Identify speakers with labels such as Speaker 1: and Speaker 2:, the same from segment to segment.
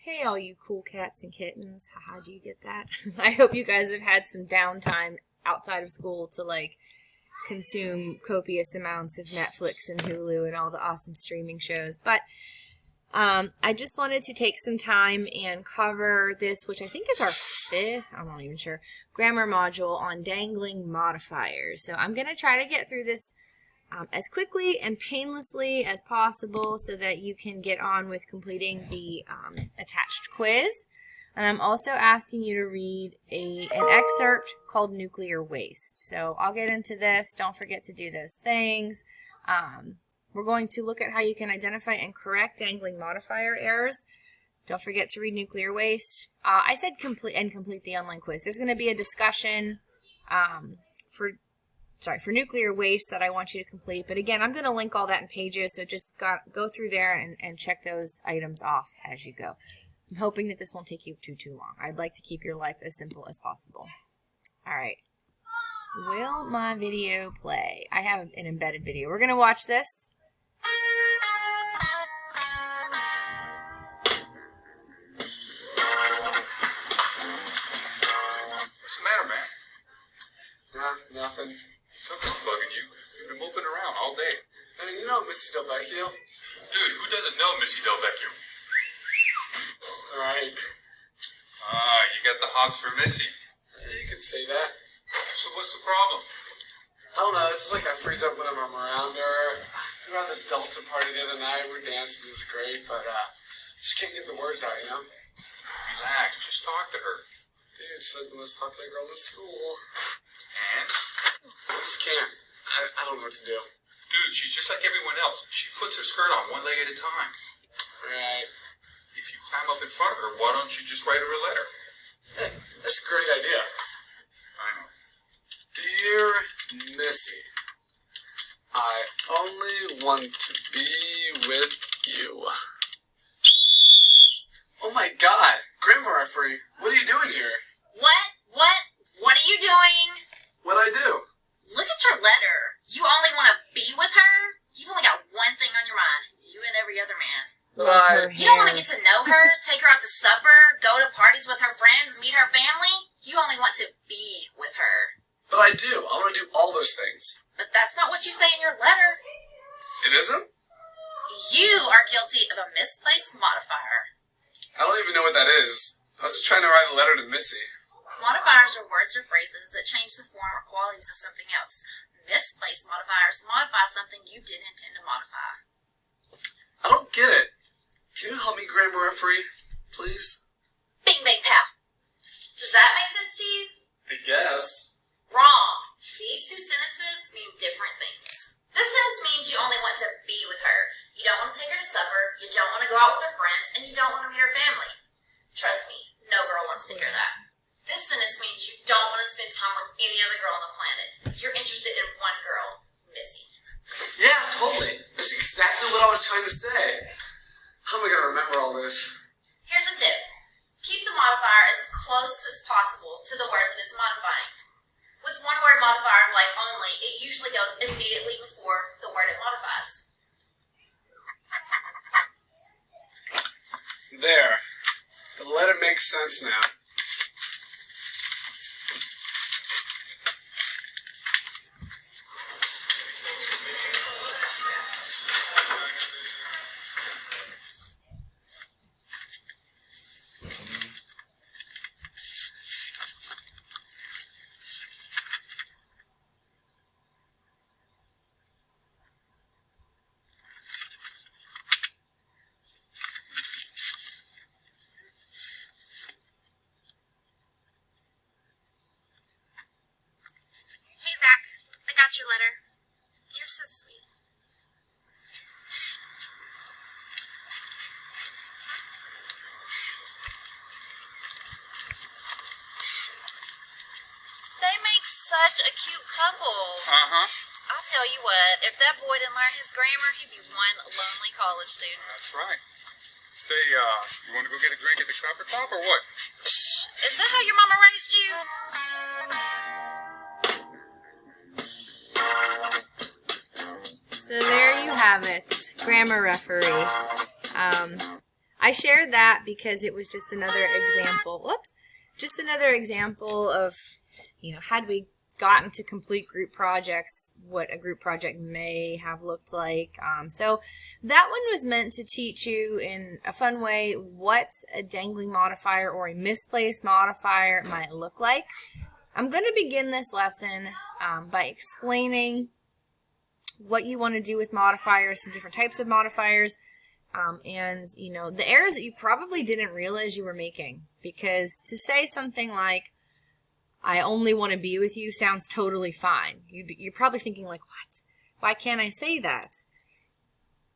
Speaker 1: Hey all you cool cats and kittens. Haha, do you get that? I hope you guys have had some downtime outside of school to like consume copious amounts of Netflix and Hulu and all the awesome streaming shows. But I just wanted to take some time and cover this, which I think is our 5th, I'm not even sure, grammar module on dangling modifiers. So I'm going to try to get through this as quickly and painlessly as possible so that you can get on with completing the attached quiz. And I'm also asking you to read an excerpt called Nuclear Waste. So I'll get into this. Don't forget to do those things. We're going to look at how you can identify and correct dangling modifier errors. Don't forget to read Nuclear Waste. I said complete the online quiz. There's going to be a discussion for Nuclear Waste that I want you to complete. But again, I'm going to link all that in Pages, so just go through there and check those items off as you go. I'm hoping that this won't take you too long. I'd like to keep your life as simple as possible. All right. Will my video play? I have an embedded video. We're going to watch this.
Speaker 2: What's the matter, man?
Speaker 3: Nothing.
Speaker 2: Something's bugging you. You've been moping around all day.
Speaker 3: Hey, you know Missy Delvecchio?
Speaker 2: Dude, who doesn't know Missy Delvecchio?
Speaker 3: Right.
Speaker 2: You got the hots for Missy.
Speaker 3: You could say that.
Speaker 2: So what's the problem?
Speaker 3: I don't know, it's just like I freeze up when I'm around her. We were at this Delta party the other night, we were dancing, it was great, but just can't get the words out, you know?
Speaker 2: Relax, just talk to her.
Speaker 3: Dude, she's like the most popular girl in school.
Speaker 2: And?
Speaker 3: I just can't. I don't know what to do.
Speaker 2: Dude, she's just like everyone else. She puts her skirt on one leg at a time.
Speaker 3: Right.
Speaker 2: If you climb up in front of her, why don't you just write her a letter?
Speaker 3: Hey, that's a great idea.
Speaker 2: I know.
Speaker 3: Dear Missy, I only want to be with you. Oh my God, grammar referee, what are you doing here?
Speaker 4: What are you doing?
Speaker 3: What'd I do?
Speaker 4: Look at your letter. You only want to be with her? You've only got one thing on your mind. You and every other man. You don't want to get to know her, take her out to supper, go to parties with her friends, meet her family? You only want to be with her.
Speaker 3: But I do. I want to do all those things.
Speaker 4: But that's not what you say in your letter.
Speaker 3: It isn't?
Speaker 4: You are guilty of a misplaced modifier.
Speaker 3: I don't even know what that is. I was just trying to write a letter to Missy.
Speaker 4: Modifiers are words or phrases that change the form or qualities of something else. Misplaced modifiers modify something you didn't intend to modify.
Speaker 3: I don't get it. Can you help me, grammar referee, please?
Speaker 4: Bing bang pow. Does that make sense to you?
Speaker 3: I guess.
Speaker 4: Wrong. These two sentences mean different things. This sentence means you only want to be with her. You don't want to take her to supper, you don't want to go out with her friends, and you don't want to meet her family. Trust me, no girl wants to hear that. This sentence means you don't want to spend time with any other girl on the planet. You're interested in one girl, Missy.
Speaker 3: Yeah, totally. That's exactly what I was trying to say. How am I going to remember all this?
Speaker 4: Here's a tip. Keep the modifier as close as possible to the word that it's modifying. With one-word modifiers like only, it usually goes immediately before the word it modifies.
Speaker 3: There. The letter makes sense now.
Speaker 4: Your letter. You're so sweet. They make such a cute couple. I'll tell you what, if that boy didn't learn his grammar, he'd be one lonely college student.
Speaker 2: That's right. Say, you want to go get a drink at the Copper Pop or what?
Speaker 4: Is that how your mama raised you?
Speaker 1: So there you have it, grammar referee. I shared that because it was just another example. Whoops. Just another example of, had we gotten to complete group projects, what a group project may have looked like. So that one was meant to teach you in a fun way what a dangling modifier or a misplaced modifier might look like. I'm going to begin this lesson by explaining what you want to do with modifiers, some different types of modifiers, and the errors that you probably didn't realize you were making. Because to say something like, I only want to be with you sounds totally fine. You're probably thinking like, what? Why can't I say that?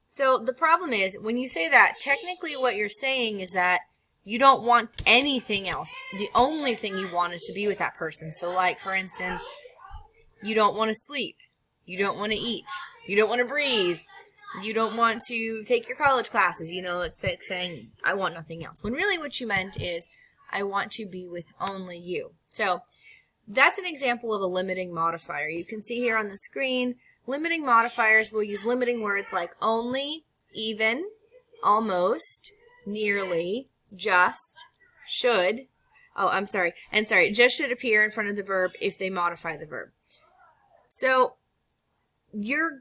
Speaker 1: So the problem is, when you say that, technically what you're saying is that you don't want anything else. The only thing you want is to be with that person. So like, for instance, you don't want to sleep. You don't want to eat. You don't want to breathe. You don't want to take your college classes. It's like saying, I want nothing else. When really what you meant is, I want to be with only you. So that's an example of a limiting modifier. You can see here on the screen, limiting modifiers will use limiting words like only, even, almost, nearly, just, should. Just should appear in front of the verb if they modify the verb. So your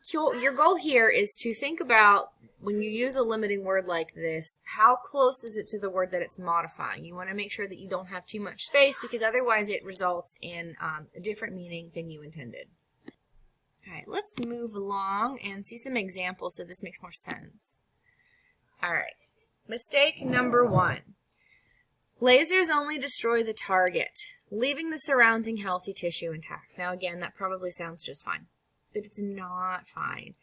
Speaker 1: goal here is to think about, when you use a limiting word like this, how close is it to the word that it's modifying? You want to make sure that you don't have too much space, because otherwise it results in a different meaning than you intended. All right, let's move along and see some examples so this makes more sense. All right, mistake number 1. Lasers only destroy the target, leaving the surrounding healthy tissue intact. Now again, that probably sounds just fine, but it's not fine.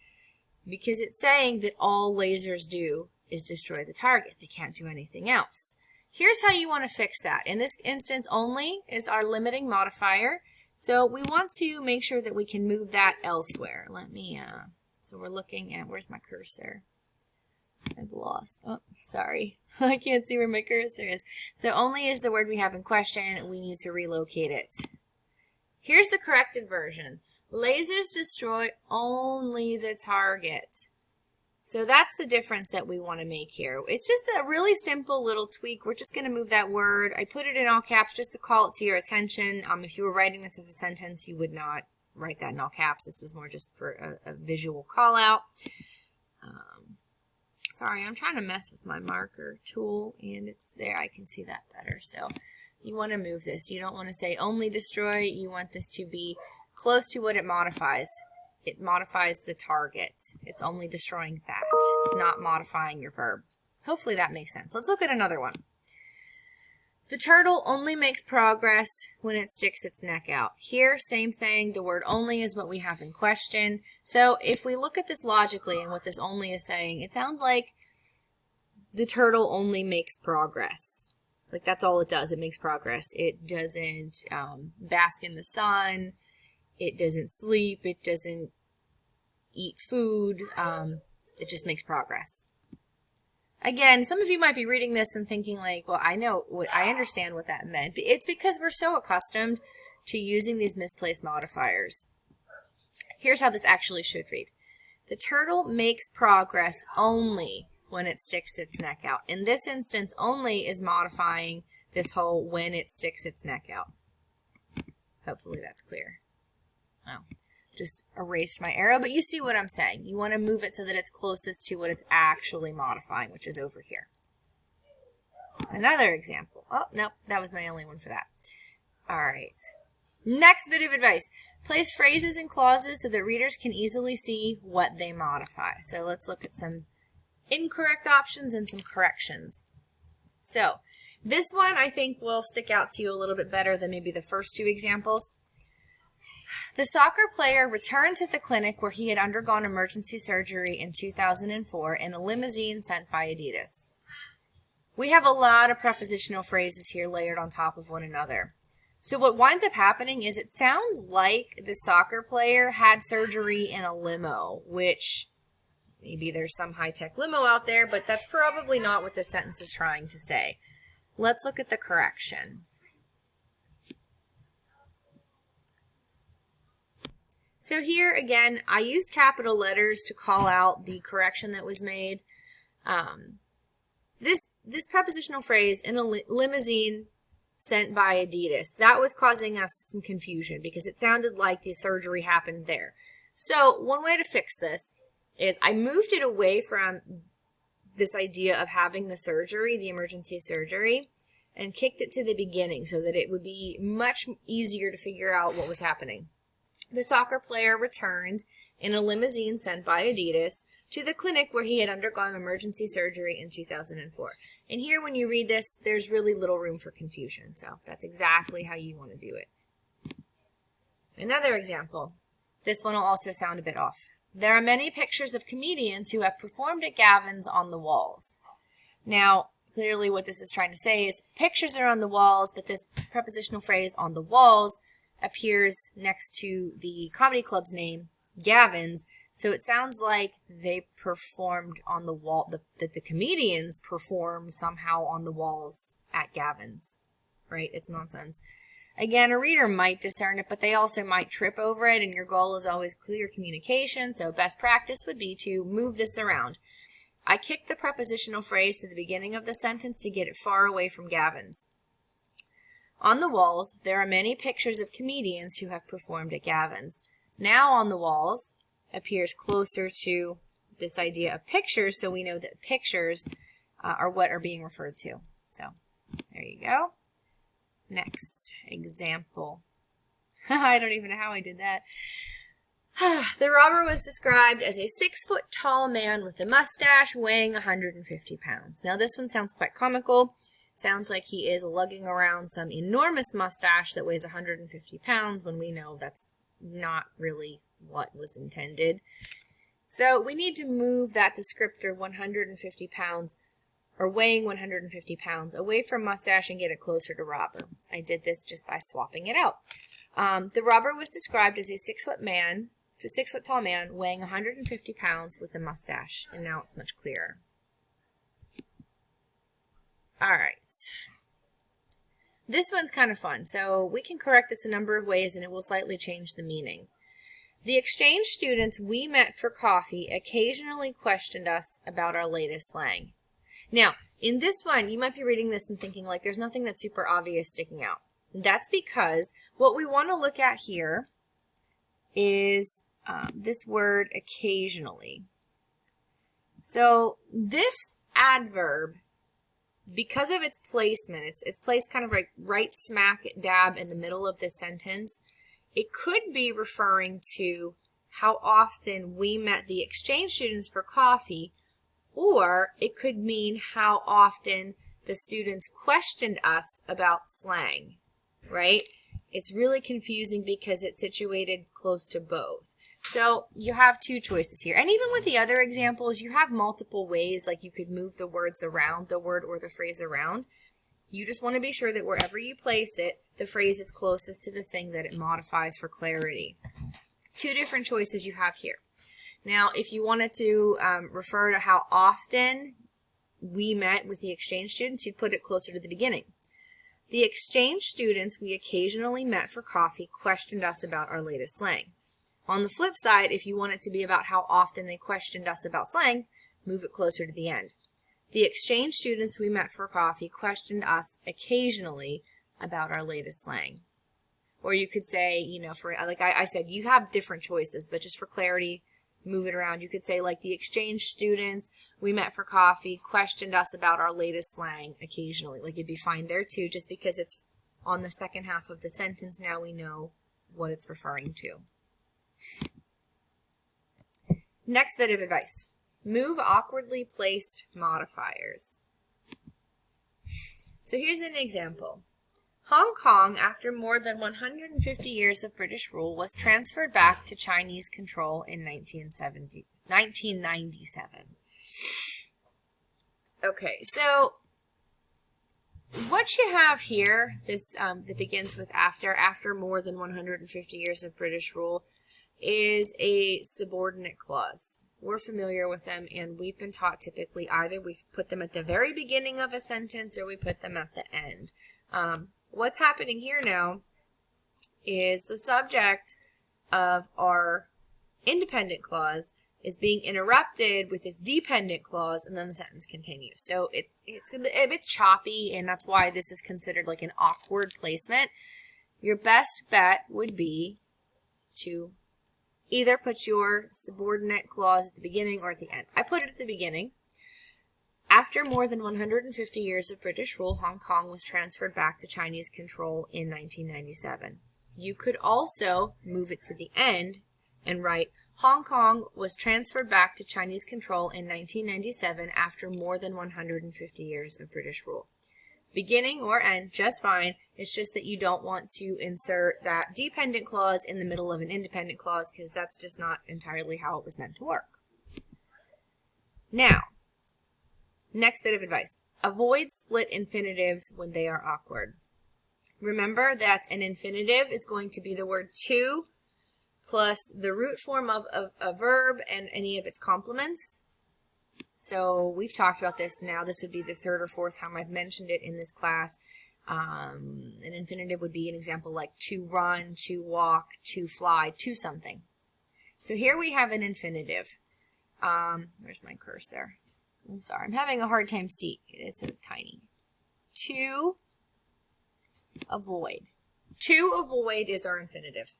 Speaker 1: Because it's saying that all lasers do is destroy the target. They can't do anything else. Here's how you want to fix that. In this instance, only is our limiting modifier. So we want to make sure that we can move that elsewhere. So we're looking at, where's my cursor? I've lost. Oh, sorry. I can't see where my cursor is. So only is the word we have in question. We need to relocate it. Here's the corrected version. Lasers destroy only the target. So that's the difference that we want to make here. It's just a really simple little tweak. We're just going to move that word. I put it in all caps just to call it to your attention. If you were writing this as a sentence, you would not write that in all caps. This was more just for a visual call out. Sorry, I'm trying to mess with my marker tool, and it's there. I can see that better. So you want to move this. You don't want to say only destroy. You want this to be close to what it modifies. It modifies the target. It's only destroying that. It's not modifying your verb. Hopefully that makes sense. Let's look at another one. The turtle only makes progress when it sticks its neck out. Here, same thing. The word only is what we have in question. So if we look at this logically and what this only is saying, it sounds like the turtle only makes progress. Like that's all it does. It makes progress. It doesn't bask in the sun. It doesn't sleep. It doesn't eat food. It just makes progress. Again, some of you might be reading this and thinking like, well, I understand what that meant. It's because we're so accustomed to using these misplaced modifiers. Here's how this actually should read. The turtle makes progress only when it sticks its neck out. In this instance, only is modifying this whole when it sticks its neck out. Hopefully that's clear. Oh, just erased my arrow, but you see what I'm saying. You want to move it so that it's closest to what it's actually modifying, which is over here. Another example. Oh, nope, that was my only one for that. All right. Next bit of advice. Place phrases and clauses so that readers can easily see what they modify. So let's look at some incorrect options and some corrections. So this one I think will stick out to you a little bit better than maybe the first two examples. The soccer player returned to the clinic where he had undergone emergency surgery in 2004 in a limousine sent by Adidas. We have a lot of prepositional phrases here layered on top of one another. So what winds up happening is it sounds like the soccer player had surgery in a limo, which maybe there's some high-tech limo out there, but that's probably not what this sentence is trying to say. Let's look at the correction. So here, again, I used capital letters to call out the correction that was made. This prepositional phrase, in a limousine sent by Adidas, that was causing us some confusion because it sounded like the surgery happened there. So one way to fix this is I moved it away from this idea of having the surgery, the emergency surgery, and kicked it to the beginning so that it would be much easier to figure out what was happening. The soccer player returned in a limousine sent by Adidas to the clinic where he had undergone emergency surgery in 2004. And here, when you read this, there's really little room for confusion. So that's exactly how you want to do it. Another example. This one will also sound a bit off. There are many pictures of comedians who have performed at Gavin's on the walls. Now, clearly what this is trying to say is pictures are on the walls, but this prepositional phrase on the walls appears next to the comedy club's name, Gavin's. So it sounds like they performed on the wall, that the comedians performed somehow on the walls at Gavin's, right? It's nonsense. Again, a reader might discern it, but they also might trip over it, and your goal is always clear communication, so best practice would be to move this around. I kicked the prepositional phrase to the beginning of the sentence to get it far away from Gavin's. On the walls, there are many pictures of comedians who have performed at Gavin's. Now on the walls appears closer to this idea of pictures, so we know that pictures are what are being referred to. So there you go. Next example. I don't even know how I did that. The robber was described as a 6-foot-tall man with a mustache weighing 150 pounds. Now this one sounds quite comical. Sounds like he is lugging around some enormous mustache that weighs 150 pounds when we know that's not really what was intended. So we need to move that descriptor 150 pounds or weighing 150 pounds away from mustache and get it closer to robber. I did this just by swapping it out. The robber was described as a 6-foot-tall man weighing 150 pounds with a mustache, and now it's much clearer. All right. This one's kind of fun, so we can correct this a number of ways and it will slightly change the meaning. The exchange students we met for coffee occasionally questioned us about our latest slang. Now, in this one, you might be reading this and thinking like there's nothing that's super obvious sticking out. That's because what we want to look at here is this word occasionally. So this adverb, because of its placement, it's placed kind of like right smack dab in the middle of this sentence, it could be referring to how often we met the exchange students for coffee, or it could mean how often the students questioned us about slang, right? It's really confusing because it's situated close to both. So you have two choices here. And even with the other examples, you have multiple ways, like you could move the words around, the word or the phrase around. You just want to be sure that wherever you place it, the phrase is closest to the thing that it modifies for clarity. Two different choices you have here. Now, if you wanted to refer to how often we met with the exchange students, you'd put it closer to the beginning. The exchange students we occasionally met for coffee questioned us about our latest slang. On the flip side, if you want it to be about how often they questioned us about slang, move it closer to the end. The exchange students we met for coffee questioned us occasionally about our latest slang. Or you could say, you know, for like I said, you have different choices, but just for clarity, move it around. You could say like the exchange students we met for coffee questioned us about our latest slang occasionally. Like it'd be fine there too, just because it's on the second half of the sentence. Now we know what it's referring to. Next bit of advice. Move awkwardly placed modifiers. So here's an example. Hong Kong, after more than 150 years of British rule, was transferred back to Chinese control in 1997. Okay, so what you have here, this that begins with after more than 150 years of British rule, is a subordinate clause. We're familiar with them, and we've been taught typically either we put them at the very beginning of a sentence or we put them at the end. What's happening here now is the subject of our independent clause is being interrupted with this dependent clause, and then the sentence continues. So it's a bit choppy, and that's why this is considered like an awkward placement. Your best bet would be to either put your subordinate clause at the beginning or at the end. I put it at the beginning. After more than 150 years of British rule, Hong Kong was transferred back to Chinese control in 1997. You could also move it to the end and write, Hong Kong was transferred back to Chinese control in 1997 after more than 150 years of British rule. Beginning or end, just fine. It's just that you don't want to insert that dependent clause in the middle of an independent clause, because that's just not entirely how it was meant to work. Now, next bit of advice. Avoid split infinitives when they are awkward. Remember that an infinitive is going to be the word to plus the root form of a verb and any of its complements. So we've talked about this now. This would be the third or fourth time I've mentioned it in this class. An infinitive would be an example like to run, to walk, to fly, to something. So here we have an infinitive. Where's my cursor? I'm sorry, I'm having a hard time seeing. It is so tiny. To avoid. To avoid is our infinitive.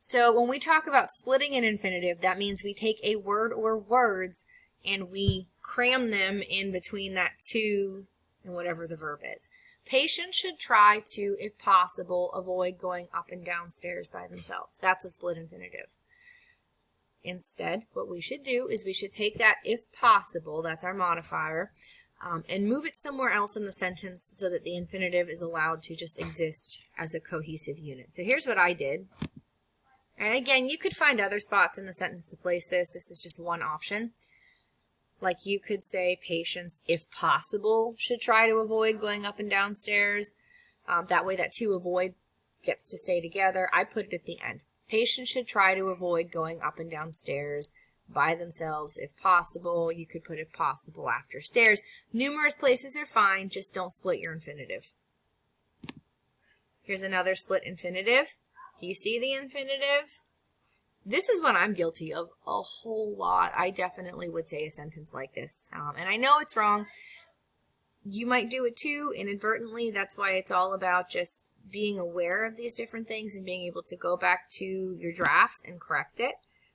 Speaker 1: So when we talk about splitting an infinitive, that means we take a word or words and we cram them in between that to and whatever the verb is. Patients should try to, if possible, avoid going up and down stairs by themselves. That's a split infinitive. Instead, what we should do is we should take that if possible, that's our modifier, and move it somewhere else in the sentence so that the infinitive is allowed to just exist as a cohesive unit. So here's what I did. And again, you could find other spots in the sentence to place this. This is just one option. Like you could say patients, if possible, should try to avoid going up and down stairs. That way that to avoid gets to stay together. I put it at the end. Patients should try to avoid going up and down stairs by themselves if possible. You could put if possible after stairs. Numerous places are fine, just don't split your infinitive. Here's another split infinitive. Do you see the infinitive? This is what I'm guilty of a whole lot. I definitely would say a sentence like this. And I know it's wrong. You might do it too, inadvertently. That's why it's all about just being aware of these different things and being able to go back to your drafts and correct it.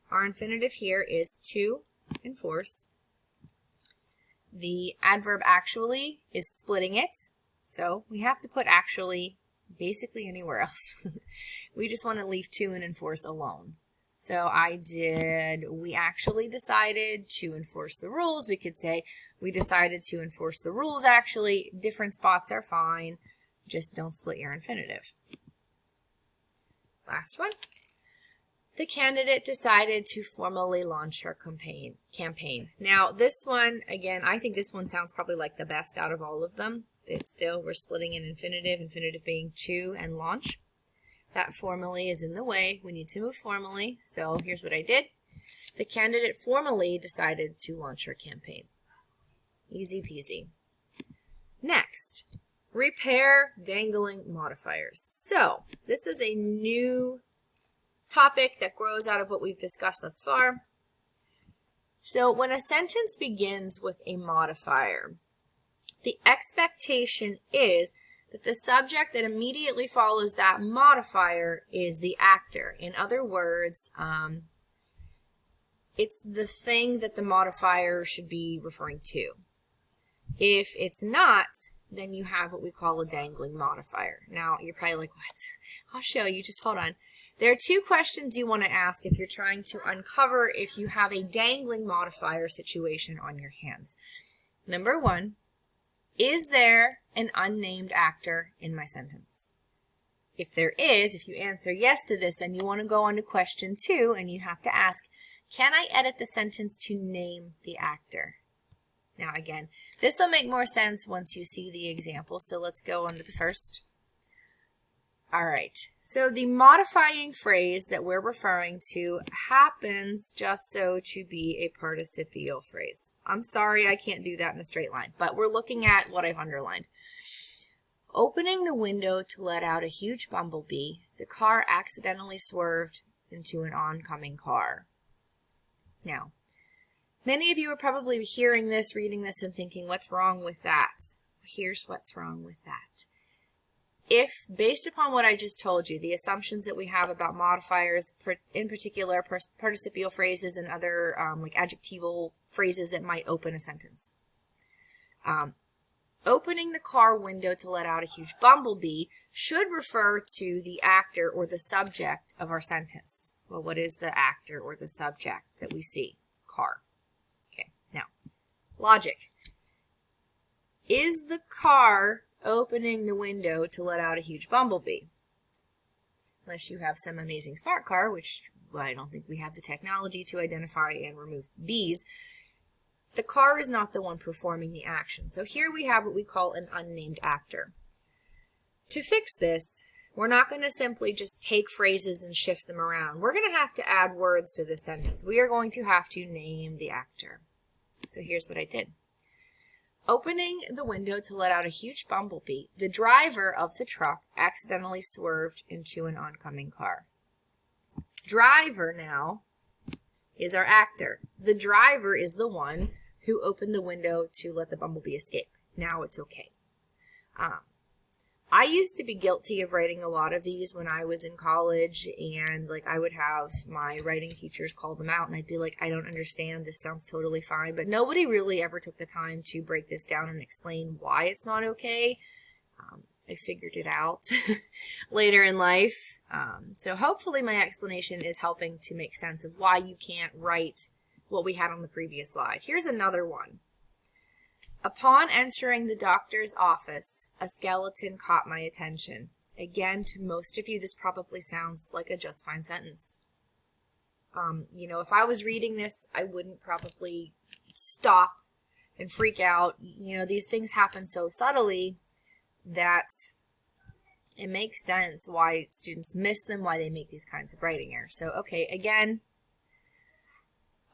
Speaker 1: Our infinitive here is to enforce. The adverb actually is splitting it. So we have to put actually basically anywhere else. We just want to leave to and enforce alone. So we actually decided to enforce the rules. We could say we decided to enforce the rules actually. Different spots are fine. Just don't split your infinitive. Last one. The candidate decided to formally launch her campaign. Now this one, again, I think this one sounds probably like the best out of all of them. It's still, we're splitting an infinitive being to and launch. That formally is in the way. We need to move formally. So here's what I did. The candidate formally decided to launch her campaign. Easy peasy. Next, repair dangling modifiers. So this is a new topic that grows out of what we've discussed thus far. So when a sentence begins with a modifier, the expectation is that the subject that immediately follows that modifier is the actor. In other words, it's the thing that the modifier should be referring to. If it's not, then you have what we call a dangling modifier. Now, you're probably like, what? I'll show you. Just hold on. There are two questions you want to ask if you're trying to uncover if you have a dangling modifier situation on your hands. Number one, is there an unnamed actor in my sentence? If there is, if you answer yes to this, then you want to go on to question 2, and you have to ask, can I edit the sentence to name the actor? Now again, this will make more sense once you see the example, so let's go on to the first. Alright, so the modifying phrase that we're referring to happens just so to be a participial phrase. I'm sorry I can't do that in a straight line, but we're looking at what I've underlined. Opening the window to let out a huge bumblebee, the car accidentally swerved into an oncoming car. Now, many of you are probably hearing this, reading this, and thinking, what's wrong with that? Here's what's wrong with that. If, based upon what I just told you, the assumptions that we have about modifiers, in particular participial phrases and other like adjectival phrases that might open a sentence. Opening the car window to let out a huge bumblebee should refer to the actor or the subject of our sentence. Well, what is the actor or the subject that we see? Car. Okay, now, logic. Is the car opening the window to let out a huge bumblebee? Unless you have some amazing smart car, which I don't think we have the technology to identify and remove bees. The car is not the one performing the action. So here we have what we call an unnamed actor. To fix this, we're not going to simply just take phrases and shift them around. We're going to have to add words to the sentence. We are going to have to name the actor. So here's what I did. Opening the window to let out a huge bumblebee, the driver of the truck accidentally swerved into an oncoming car. Driver now is our actor. The driver is the one who opened the window to let the bumblebee escape. Now it's okay. I used to be guilty of writing a lot of these when I was in college, and like I would have my writing teachers call them out, and I'd be like, I don't understand, this sounds totally fine, but nobody really ever took the time to break this down and explain why it's not okay. I figured it out later in life. So hopefully my explanation is helping to make sense of why you can't write what we had on the previous slide. Here's another one. Upon entering the doctor's office, a skeleton caught my attention. Again, to most of you, this probably sounds like a just fine sentence. You know, if I was reading this, I wouldn't probably stop and freak out. You know, these things happen so subtly that it makes sense why students miss them, why they make these kinds of writing errors. So, okay, again,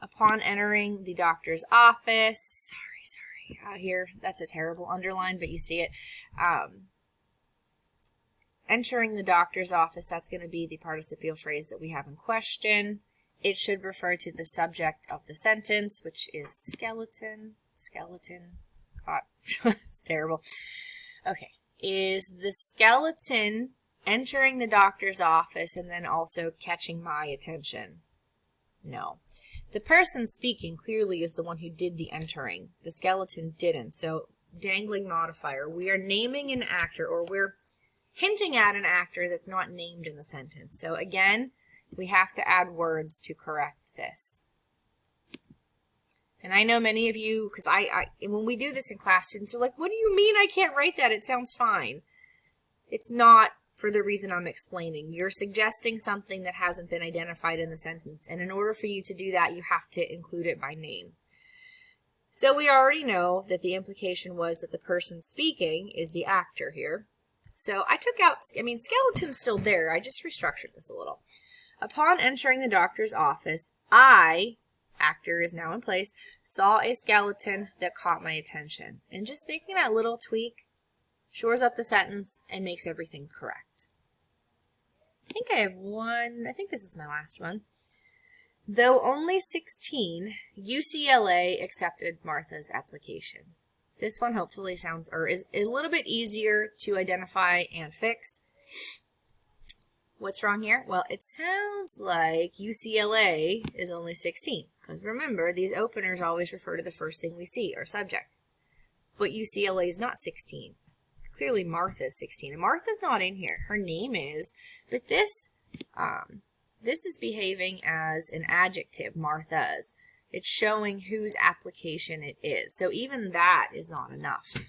Speaker 1: upon entering the doctor's office, sorry, here, that's a terrible underline, but you see it. Entering the doctor's office, that's going to be the participial phrase that we have in question. It should refer to the subject of the sentence, which is skeleton, caught. It's terrible. Okay. Is the skeleton entering the doctor's office and then also catching my attention? No. The person speaking clearly is the one who did the entering. The skeleton didn't. So, dangling modifier. We are naming an actor, or we're hinting at an actor that's not named in the sentence. So, again, we have to add words to correct this. And I know many of you, because when we do this in class, students are like, what do you mean I can't write that? It sounds fine. It's not for the reason I'm explaining. You're suggesting something that hasn't been identified in the sentence. And in order for you to do that, you have to include it by name. So we already know that the implication was that the person speaking is the actor here. So I took out, skeleton's still there. I just restructured this a little. Upon entering the doctor's office, actor is now in place, saw a skeleton that caught my attention. And just making that little tweak shores up the sentence and makes everything correct. I think I have one, I think this is my last one. Though only 16, UCLA accepted Martha's application. This one hopefully sounds, or is a little bit easier to identify and fix. What's wrong here? Well, it sounds like UCLA is only 16. Because remember, these openers always refer to the first thing we see, our subject. But UCLA is not 16. Clearly Martha is 16. And Martha's not in here. Her name is. But this is behaving as an adjective, Martha's. It's showing whose application it is. So even that is not enough.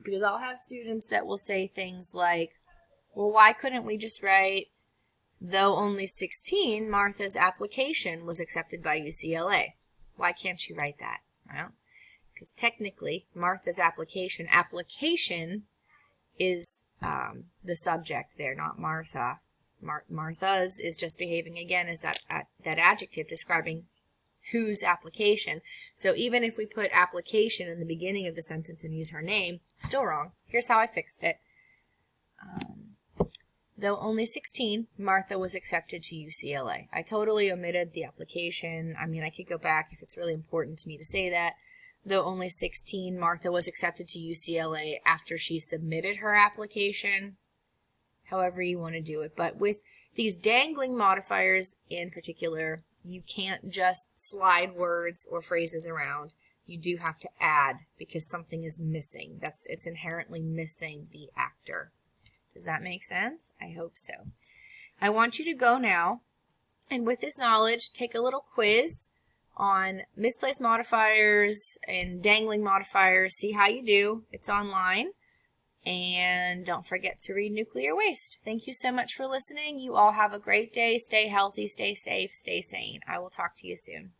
Speaker 1: Because I'll have students that will say things like, well, why couldn't we just write, though only 16, Martha's application was accepted by UCLA. Why can't you write that? Well, because technically, Martha's application is the subject there, not Martha. Martha's is just behaving again as that adjective describing whose application. So even if we put application in the beginning of the sentence and use her name, still wrong. Here's how I fixed it. Though only 16, Martha was accepted to UCLA. I totally omitted the application. I mean, I could go back if it's really important to me to say that. Though only 16, Martha was accepted to UCLA after she submitted her application. However you want to do it. But with these dangling modifiers in particular, you can't just slide words or phrases around. You do have to add because something is missing. It's inherently missing the actor. Does that make sense? I hope so. I want you to go now, and with this knowledge, take a little quiz on misplaced modifiers and dangling modifiers. See how you do. It's online. And don't forget to read Nuclear Waste. Thank you so much for listening. You all have a great day. Stay healthy, stay safe, stay sane. I will talk to you soon.